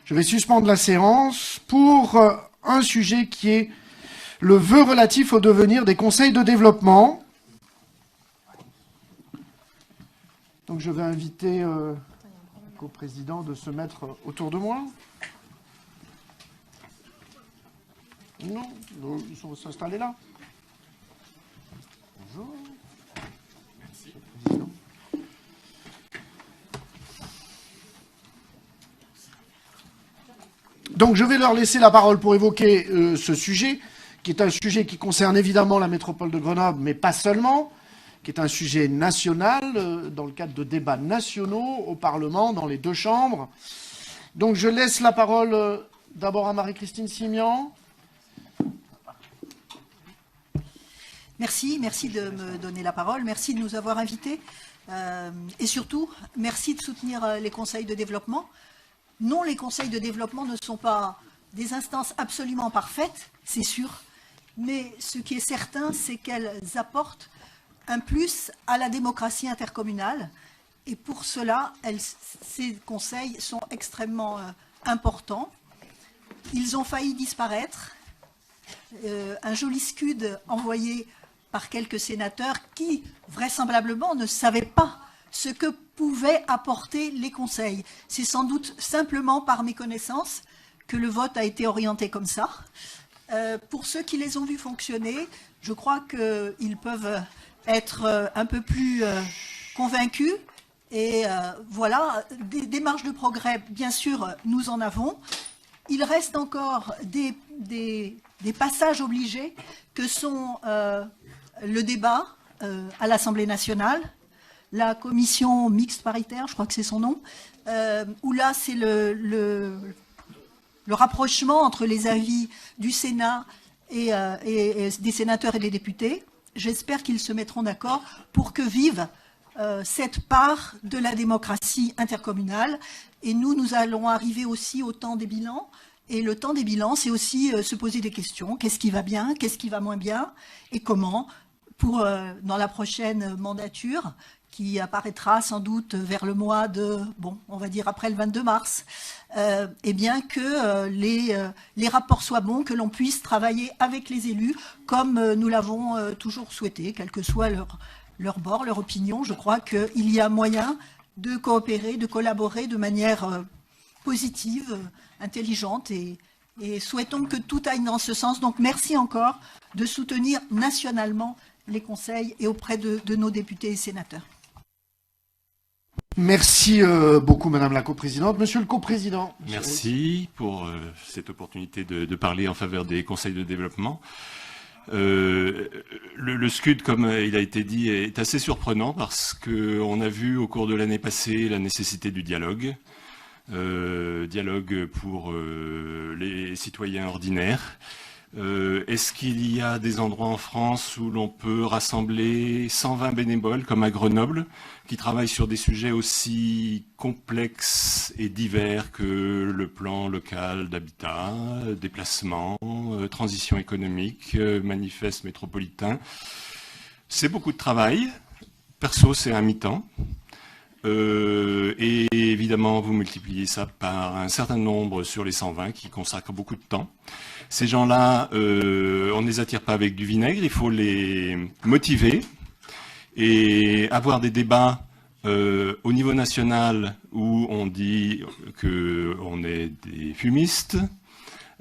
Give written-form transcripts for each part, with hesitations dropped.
Je vais suspendre la séance pour un sujet qui est le vœu relatif au devenir des conseils de développement. Donc je vais inviter le coprésident de se mettre autour de moi. Non, ils sont s'installer là. Bonjour. Merci. Donc je vais leur laisser la parole pour évoquer ce sujet, qui est un sujet qui concerne évidemment la métropole de Grenoble, mais pas seulement, qui est un sujet national, dans le cadre de débats nationaux au Parlement, dans les deux chambres. Donc je laisse la parole d'abord à Marie-Christine Simian. Merci de me donner la parole, merci de nous avoir invités et surtout, merci de soutenir les conseils de développement. Non, les conseils de développement ne sont pas des instances absolument parfaites, c'est sûr, mais ce qui est certain, c'est qu'elles apportent un plus à la démocratie intercommunale et pour cela, ces conseils sont extrêmement importants. Ils ont failli disparaître. Un joli scud envoyé par quelques sénateurs qui, vraisemblablement, ne savaient pas ce que pouvaient apporter les conseils. C'est sans doute simplement par méconnaissance que le vote a été orienté comme ça. Pour ceux qui les ont vus fonctionner, je crois qu'ils peuvent être un peu plus convaincus. Et voilà, des marges de progrès, bien sûr, nous en avons. Il reste encore des passages obligés que sont le débat à l'Assemblée nationale, la commission mixte paritaire, je crois que c'est son nom, où là c'est le rapprochement entre les avis du Sénat et des sénateurs et des députés. J'espère qu'ils se mettront d'accord pour que vive cette part de la démocratie intercommunale. Et nous allons arriver aussi au temps des bilans. Et le temps des bilans, c'est aussi se poser des questions. Qu'est-ce qui va bien? Qu'est-ce qui va moins bien? Et comment, pour dans la prochaine mandature, qui apparaîtra sans doute vers le mois de, bon, on va dire après le 22 mars, eh bien que les rapports soient bons, que l'on puisse travailler avec les élus comme nous l'avons toujours souhaité, quel que soit leur bord, leur opinion. Je crois qu'il y a moyen de coopérer, de collaborer de manière positive, intelligente et souhaitons que tout aille dans ce sens. Donc merci encore de soutenir nationalement les conseils et auprès de nos députés et sénateurs. Merci beaucoup, Madame la coprésidente. Monsieur le coprésident. Merci pour cette opportunité de parler en faveur des conseils de développement. Le SCUD, comme il a été dit, est assez surprenant parce qu'on a vu au cours de l'année passée la nécessité du dialogue. Dialogue pour les citoyens ordinaires. Est-ce qu'il y a des endroits en France où l'on peut rassembler 120 bénévoles, comme à Grenoble, qui travaillent sur des sujets aussi complexes et divers que le plan local d'habitat, déplacement, transition économique, manifeste métropolitain? C'est beaucoup de travail. Perso, c'est un mi-temps. Et évidemment, vous multipliez ça par un certain nombre sur les 120 qui consacrent beaucoup de temps. Ces gens-là, on ne les attire pas avec du vinaigre, il faut les motiver et avoir des débats au niveau national où on dit qu'on est des fumistes,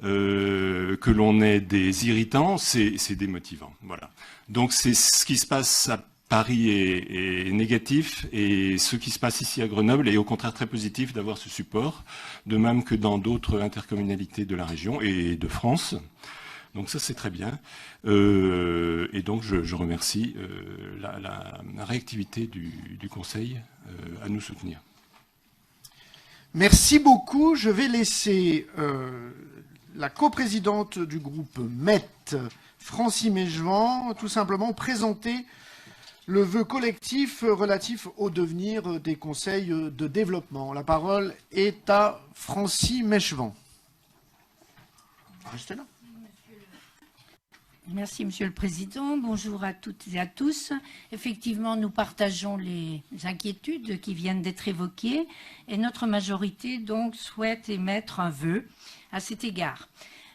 que l'on est des irritants, c'est démotivant. Voilà. Donc c'est ce qui se passe à Paris est négatif et ce qui se passe ici à Grenoble est au contraire très positif d'avoir ce support, de même que dans d'autres intercommunalités de la région et de France. Donc ça c'est très bien. Et donc je remercie la réactivité du Conseil à nous soutenir. Merci beaucoup. Je vais laisser la coprésidente du groupe MET, Francie Mégevant, tout simplement présenter le vœu collectif relatif au devenir des conseils de développement. La parole est à Francie Mégevant. Restez là. Merci, Monsieur le Président. Bonjour à toutes et à tous. Effectivement, nous partageons les inquiétudes qui viennent d'être évoquées et notre majorité donc souhaite émettre un vœu à cet égard.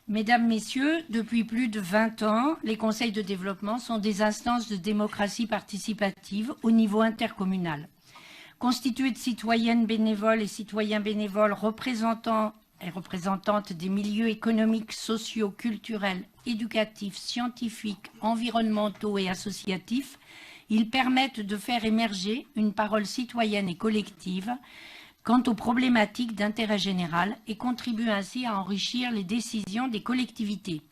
Mesdames, Messieurs, depuis plus de 20 ans, les conseils de développement sont des instances de démocratie participative au niveau intercommunal. Constitués de citoyennes bénévoles et citoyens bénévoles représentants et représentantes des milieux économiques, sociaux, culturels, éducatifs, scientifiques, environnementaux et associatifs, ils permettent de faire émerger une parole citoyenne et collective quant aux problématiques d'intérêt général et contribuent ainsi à enrichir les décisions des collectivités.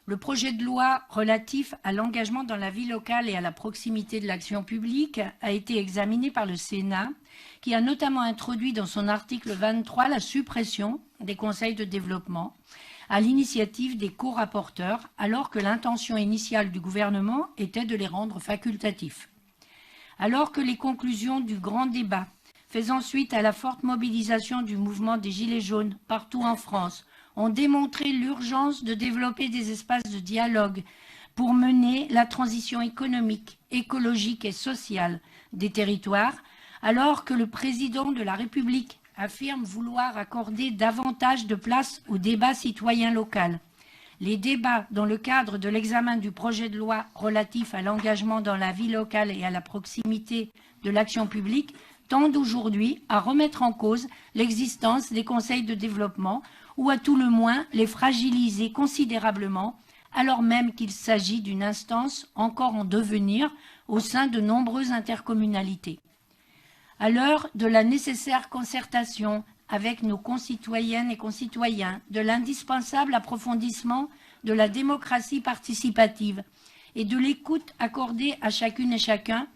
Le projet de loi relatif à l'engagement dans la vie locale et à la proximité de l'action publique a été examiné par le Sénat, qui a notamment introduit dans son article 23 la suppression des conseils de développement à l'initiative des co-rapporteurs, alors que l'intention initiale du gouvernement était de les rendre facultatifs. Alors que les conclusions du grand débat, faisant suite à la forte mobilisation du mouvement des Gilets jaunes partout en France, ont démontré l'urgence de développer des espaces de dialogue pour mener la transition économique, écologique et sociale des territoires, alors que le président de la République affirme vouloir accorder davantage de place au débat citoyen local. Les débats dans le cadre de l'examen du projet de loi relatif à l'engagement dans la vie locale et à la proximité de l'action publique tendent aujourd'hui à remettre en cause l'existence des conseils de développement ou à tout le moins les fragiliser considérablement, alors même qu'il s'agit d'une instance encore en devenir au sein de nombreuses intercommunalités. À l'heure de la nécessaire concertation avec nos concitoyennes et concitoyens, de l'indispensable approfondissement de la démocratie participative et de l'écoute accordée à chacune et chacun,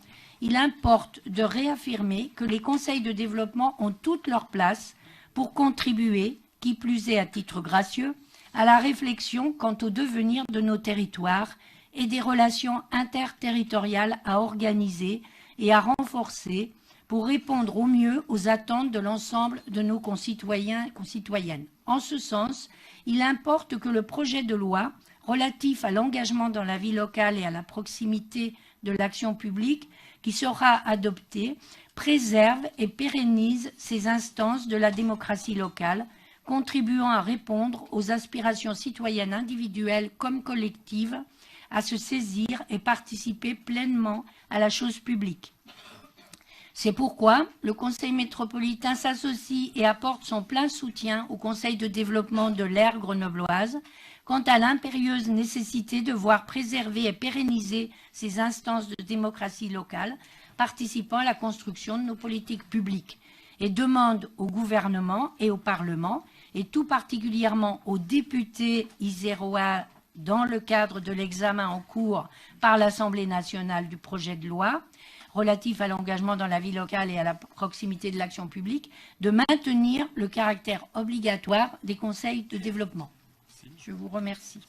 il importe de réaffirmer que les conseils de développement ont toute leur place pour contribuer, qui plus est à titre gracieux, à la réflexion quant au devenir de nos territoires et des relations interterritoriales à organiser et à renforcer pour répondre au mieux aux attentes de l'ensemble de nos concitoyens et concitoyennes. En ce sens, il importe que le projet de loi relatif à l'engagement dans la vie locale et à la proximité de l'action publique qui sera adopté préserve et pérennise ces instances de la démocratie locale, contribuant à répondre aux aspirations citoyennes individuelles comme collectives, à se saisir et participer pleinement à la chose publique. C'est pourquoi le Conseil métropolitain s'associe et apporte son plein soutien au Conseil de développement de l'aire grenobloise quant à l'impérieuse nécessité de voir préserver et pérenniser ces instances de démocratie locale participant à la construction de nos politiques publiques et demande au gouvernement et au Parlement, et tout particulièrement aux députés isérois dans le cadre de l'examen en cours par l'Assemblée nationale du projet de loi relatif à l'engagement dans la vie locale et à la proximité de l'action publique, de maintenir le caractère obligatoire des conseils de développement. Je vous remercie.